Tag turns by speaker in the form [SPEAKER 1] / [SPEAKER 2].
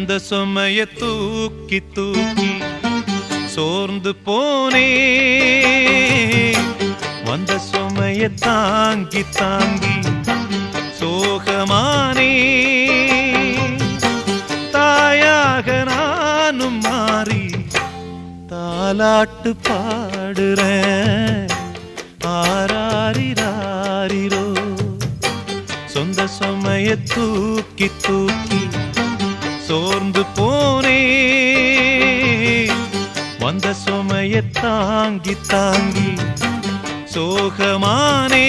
[SPEAKER 1] இந்த சுமைய தூக்கி தூக்கி சோர்ந்து போனே, வந்த சுமைய தாங்கி தாங்கி சோகமானே. தாயாக நானும் மாறி தாலாட்டு பாடுறேன். ஆராரிராரிரோ சொந்த சுமைய தூக்கி தூக்கி சோர்ந்து போனே, வந்த சுமைய தாங்கி தாங்கி சோகமானே.